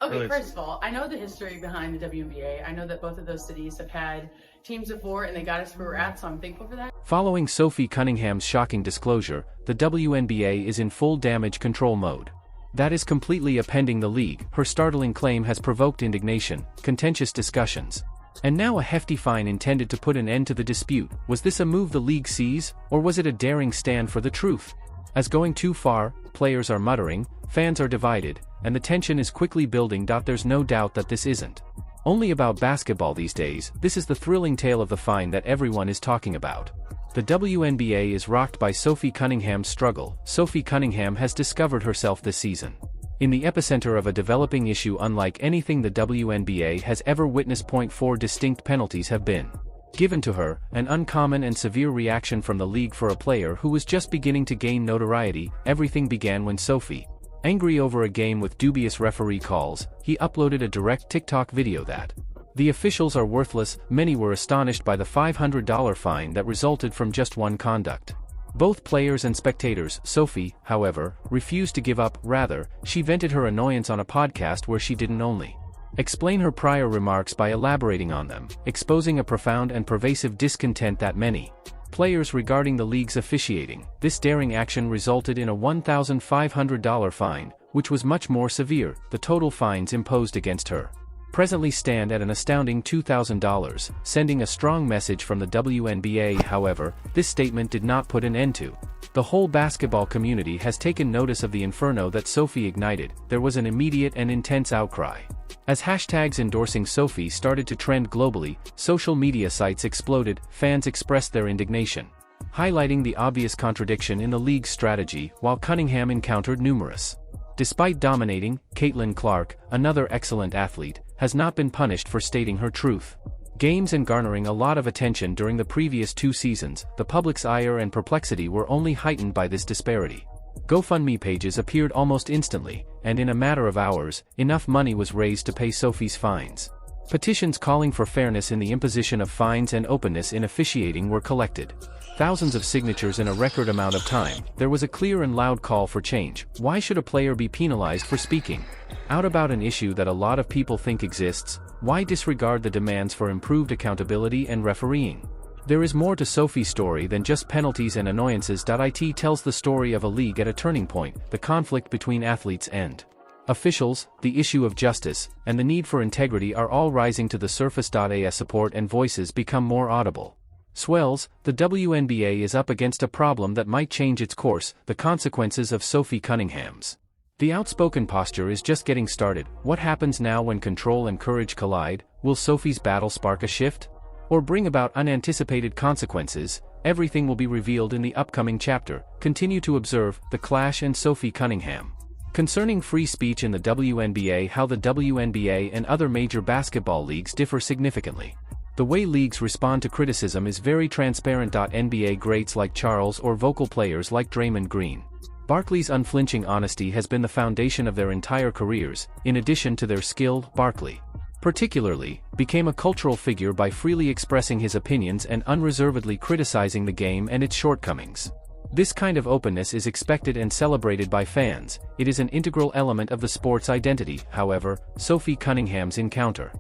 Okay, first of all, I know the history behind the WNBA. I know that both of those cities have had teams before and they got us where we're at, so I'm thankful for that. Following Sophie Cunningham's shocking disclosure, the WNBA is in full damage control mode. That is completely upending the league. Her startling claim has provoked indignation, contentious discussions, and now a hefty fine intended to put an end to the dispute. Was this a move the league sees, or was it a daring stand for the truth? As going too far, players are muttering, fans are divided, and the tension is quickly building. There's no doubt that this isn't only about basketball these days. This is the thrilling tale of the fine that everyone is talking about. The WNBA is rocked by Sophie Cunningham's struggle. Sophie Cunningham has discovered herself this season in the epicenter of a developing issue unlike anything the WNBA has ever witnessed. 4 distinct penalties have been given to her, an uncommon and severe reaction from the league for a player who was just beginning to gain notoriety. Everything began when Sophie, angry over a game with dubious referee calls, he uploaded a direct TikTok video that the officials are worthless. Many were astonished by the $500 fine that resulted from just one conduct. Both players and spectators. Sophie, however, refused to give up. Rather, she vented her annoyance on a podcast where she didn't only explain her prior remarks by elaborating on them, exposing a profound and pervasive discontent that many players regarding the league's officiating. This daring action resulted in a $1,500 fine, which was much more severe. The total fines imposed against her presently stand at an astounding $2,000, sending a strong message from the WNBA. However, this statement did not put an end to. The whole basketball community has taken notice of the inferno that Sophie ignited. There was an immediate and intense outcry. As hashtags endorsing Sophie started to trend globally, social media sites exploded. Fans expressed their indignation, highlighting the obvious contradiction in the league's strategy, while Cunningham encountered numerous. Despite dominating, Caitlin Clark, another excellent athlete, has not been punished for stating her truth games and garnering a lot of attention during the previous 2 seasons. The public's ire and perplexity were only heightened by this disparity. GoFundMe pages appeared almost instantly, and in a matter of hours, enough money was raised to pay Sophie's fines. Petitions calling for fairness in the imposition of fines and openness in officiating were collected. Thousands of signatures in a record amount of time. There was a clear and loud call for change. Why should a player be penalized for speaking out about an issue that a lot of people think exists? Why disregard the demands for improved accountability and refereeing? There is more to Sophie's story than just penalties and annoyances. It tells the story of a league at a turning point, the conflict between athletes and officials, the issue of justice, and the need for integrity are all rising to the surface. As support and voices become more audible swells, the WNBA is up against a problem that might change its course: the consequences of Sophie Cunningham's the outspoken posture is just getting started. What happens now when control and courage collide? Will Sophie's battle spark a shift, or bring about unanticipated consequences? Everything will be revealed in the upcoming chapter. Continue to observe The Clash and Sophie Cunningham. Concerning free speech in the WNBA, how the WNBA and other major basketball leagues differ significantly. The way leagues respond to criticism is very transparent. NBA greats like Charles or vocal players like Draymond Green, Barkley's unflinching honesty has been the foundation of their entire careers. In addition to their skill, Barkley, particularly, became a cultural figure by freely expressing his opinions and unreservedly criticizing the game and its shortcomings. This kind of openness is expected and celebrated by fans. It is an integral element of the sport's identity. However, Sophie Cunningham's encounter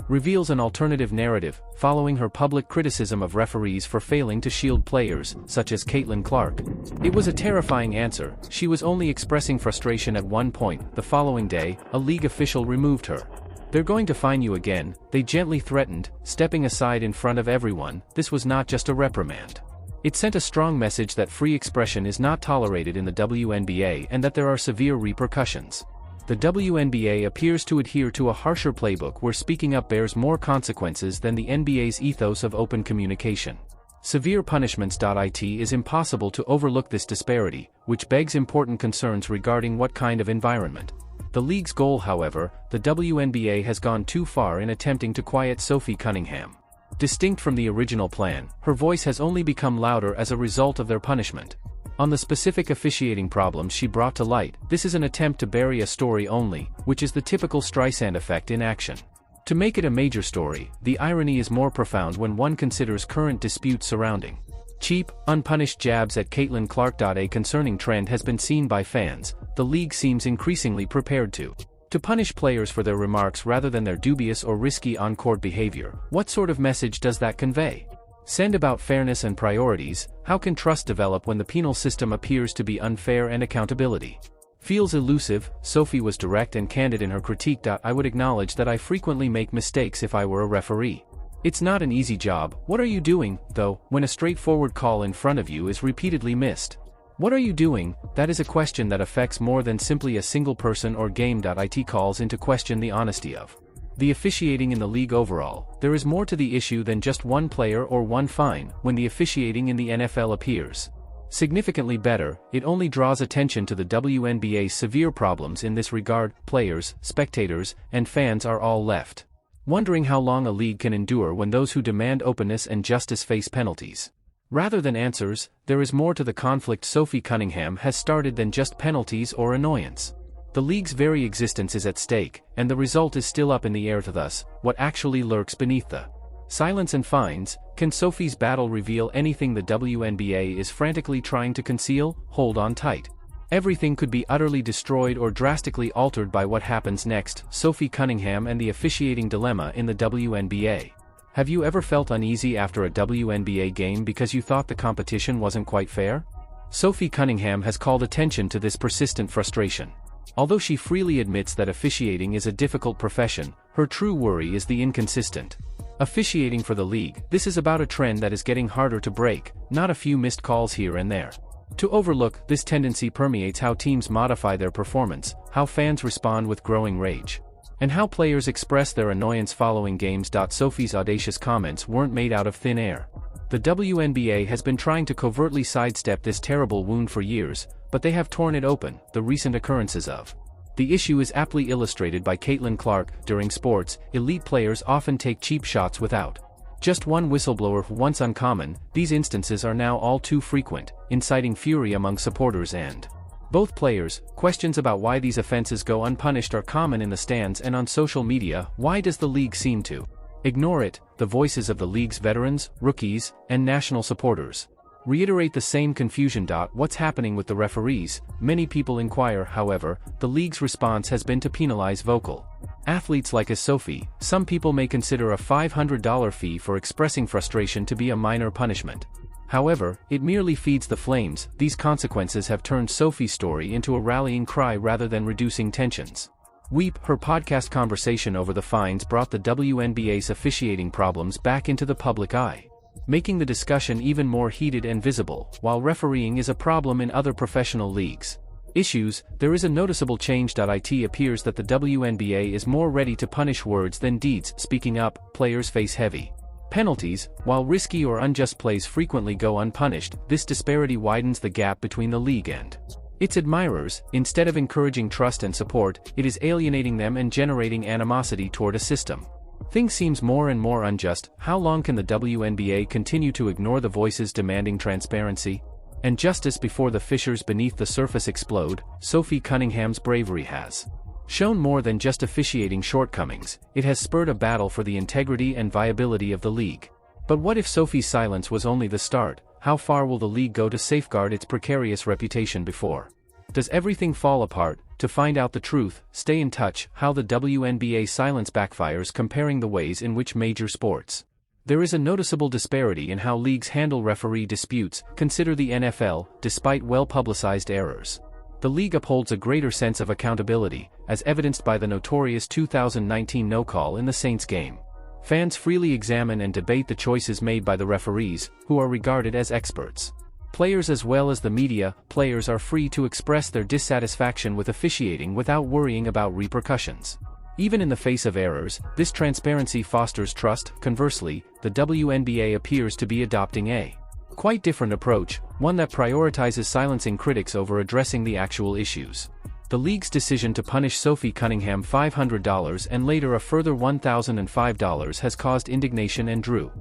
reveals an alternative narrative, following her public criticism of referees for failing to shield players, such as Caitlin Clark. It was a terrifying answer. She was only expressing frustration at one point. The following day, a league official removed her. "They're going to fine you again," they gently threatened, stepping aside in front of everyone. This was not just a reprimand. It sent a strong message that free expression is not tolerated in the WNBA and that there are severe repercussions. The WNBA appears to adhere to a harsher playbook where speaking up bears more consequences than the NBA's ethos of open communication. Severe punishments. It is impossible to overlook this disparity, which begs important concerns regarding what kind of environment. The league's goal, however, the WNBA has gone too far in attempting to quiet Sophie Cunningham. Distinct from the original plan, her voice has only become louder as a result of their punishment. On the specific officiating problems she brought to light, this is an attempt to bury a story only, which is the typical Streisand effect in action. To make it a major story, the irony is more profound when one considers current disputes surrounding cheap, unpunished jabs at Caitlin Clark. A concerning trend has been seen by fans. The league seems increasingly prepared to To punish players for their remarks rather than their dubious or risky on-court behavior, what sort of message does that convey? Send about fairness and priorities. How can trust develop when the penal system appears to be unfair and accountability feels elusive? Sophie was direct and candid in her critique. I would acknowledge that I frequently make mistakes if I were a referee. It's not an easy job. What are you doing, though, when a straightforward call in front of you is repeatedly missed? What are you doing? That is a question that affects more than simply a single person or game. It calls into question the honesty of the officiating in the league overall. There is more to the issue than just one player or one fine. When the officiating in the NFL appears significantly better, it only draws attention to the WNBA's severe problems in this regard. Players, spectators, and fans are all left wondering how long a league can endure when those who demand openness and justice face penalties. Rather than answers, there is more to the conflict Sophie Cunningham has started than just penalties or annoyance. The league's very existence is at stake, and the result is still up in the air. Thus, what actually lurks beneath the silence and fines? Can Sophie's battle reveal anything the WNBA is frantically trying to conceal? Hold on tight. Everything could be utterly destroyed or drastically altered by what happens next. Sophie Cunningham and the officiating dilemma in the WNBA. Have you ever felt uneasy after a WNBA game because you thought the competition wasn't quite fair? Sophie Cunningham has called attention to this persistent frustration. Although she freely admits that officiating is a difficult profession, her true worry is the inconsistent officiating for the league. This is about a trend that is getting harder to break, not a few missed calls here and there to overlook. This tendency permeates how teams modify their performance, how fans respond with growing rage, and how players express their annoyance following games. Sophie's audacious comments weren't made out of thin air. The WNBA has been trying to covertly sidestep this terrible wound for years, but they have torn it open. The recent occurrences of the issue is aptly illustrated by Caitlin Clark. During sports, elite players often take cheap shots without just one whistleblower. Once uncommon, these instances are now all too frequent, inciting fury among supporters and both players. Questions about why these offenses go unpunished are common in the stands and on social media. Why does the league seem to ignore it? The voices of the league's veterans, rookies, and national supporters reiterate the same confusion. What's happening with the referees? Many people inquire. However, the league's response has been to penalize vocal athletes like Sophie. Some people may consider a $500 fee for expressing frustration to be a minor punishment. However, it merely feeds the flames. These consequences have turned Sophie's story into a rallying cry rather than reducing tensions. Weep. Her podcast conversation over the fines brought the WNBA's officiating problems back into the public eye, making the discussion even more heated and visible. While refereeing is a problem in other professional leagues issues, there is a noticeable change. It appears that the WNBA is more ready to punish words than deeds. Speaking up, players face heavy penalties, while risky or unjust plays frequently go unpunished. This disparity widens the gap between the league and its admirers. Instead of encouraging trust and support, it is alienating them and generating animosity toward a system. Things seems more and more unjust. How long can the WNBA continue to ignore the voices demanding transparency and justice before the fissures beneath the surface explode? Sophie Cunningham's bravery has shown more than just officiating shortcomings. It has spurred a battle for the integrity and viability of the league. But what if Sophie's silence was only the start? How far will the league go to safeguard its precarious reputation before does everything fall apart? To find out the truth, stay in touch. How the WNBA silence backfires. Comparing the ways in which major sports. There is a noticeable disparity in how leagues handle referee disputes. Consider the NFL. Despite well-publicized errors, the league upholds a greater sense of accountability, as evidenced by the notorious 2019 no-call in the Saints game. Fans freely examine and debate the choices made by the referees, who are regarded as experts. Players as well as the media. Players are free to express their dissatisfaction with officiating without worrying about repercussions. Even in the face of errors, this transparency fosters trust. Conversely, the WNBA appears to be adopting a quite different approach, one that prioritizes silencing critics over addressing the actual issues. The league's decision to punish Sophie Cunningham $500 and later a further $1,005 has caused indignation and drew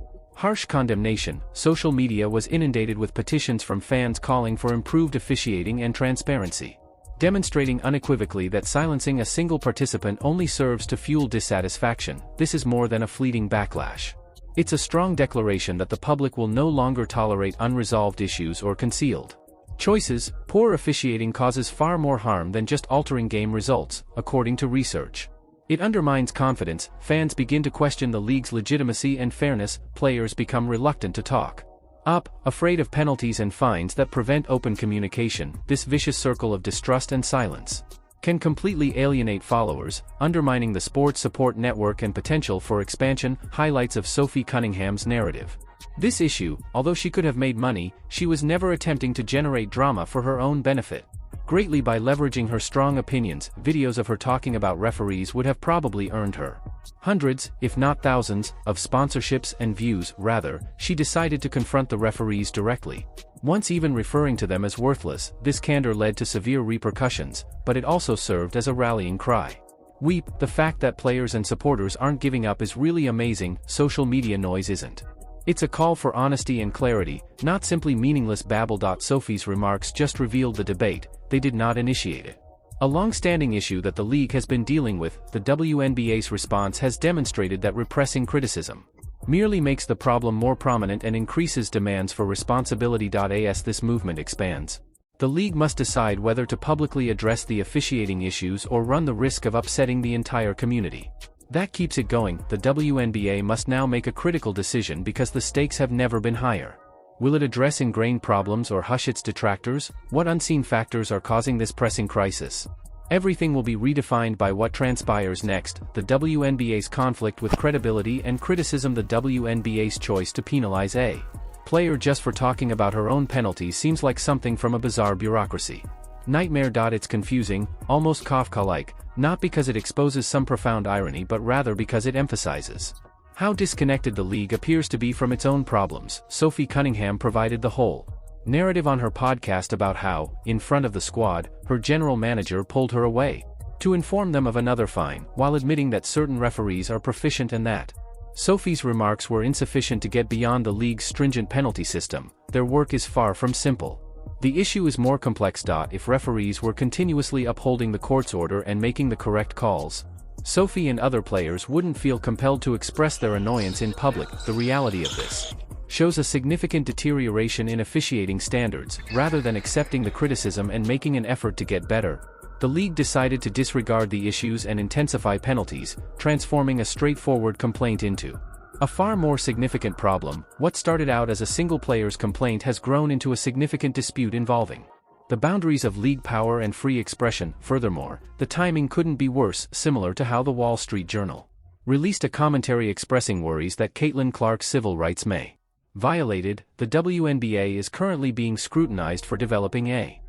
harsh condemnation. Social media was inundated with petitions from fans calling for improved officiating and transparency, demonstrating unequivocally that silencing a single participant only serves to fuel dissatisfaction. This is more than a fleeting backlash. It's a strong declaration that the public will no longer tolerate unresolved issues or concealed Choices: poor officiating causes far more harm than just altering game results, according to research. It undermines confidence, fans begin to question the league's legitimacy and fairness, players become reluctant to talk up, afraid of penalties and fines that prevent open communication. This vicious circle of distrust and silence can completely alienate followers, undermining the sports support network and potential for expansion. Highlights of Sophie Cunningham's narrative. This issue, although she could have made money, she was never attempting to generate drama for her own benefit. Greatly by leveraging her strong opinions, videos of her talking about referees would have probably earned her hundreds, if not thousands, of sponsorships and views. Rather, she decided to confront the referees directly. Once even referring to them as worthless, this candor led to severe repercussions, but it also served as a rallying cry. Weep, the fact that players and supporters aren't giving up is really amazing. Social media noise isn't. It's a call for honesty and clarity, not simply meaningless babble. Sophie's remarks just revealed the debate, they did not initiate it. A long-standing issue that the league has been dealing with, the WNBA's response has demonstrated that repressing criticism merely makes the problem more prominent and increases demands for responsibility. As this movement expands, the league must decide whether to publicly address the officiating issues or run the risk of upsetting the entire community. That keeps it going. The WNBA must now make a critical decision because the stakes have never been higher. Will it address ingrained problems or hush its detractors? What unseen factors are causing this pressing crisis? Everything will be redefined by what transpires next: the WNBA's conflict with credibility and criticism. The WNBA's choice to penalize a player just for talking about her own penalties seems like something from a bizarre bureaucracy nightmare. It's confusing, almost Kafka-like, not because it exposes some profound irony but rather because it emphasizes how disconnected the league appears to be from its own problems. Sophie Cunningham provided the whole narrative on her podcast about how, in front of the squad, her general manager pulled her away to inform them of another fine, while admitting that certain referees are proficient and that Sophie's remarks were insufficient to get beyond the league's stringent penalty system. Their work is far from simple. The issue is more complex. If referees were continuously upholding the court's order and making the correct calls, Sophie and other players wouldn't feel compelled to express their annoyance in public. The reality of this shows a significant deterioration in officiating standards. Rather than accepting the criticism and making an effort to get better, the league decided to disregard the issues and intensify penalties, transforming a straightforward complaint into a far more significant problem. What started out as a single player's complaint has grown into a significant dispute involving the boundaries of league power and free expression. Furthermore, the timing couldn't be worse, similar to how the Wall Street Journal released a commentary expressing worries that Caitlin Clark's civil rights may violated. The WNBA is currently being scrutinized for developing a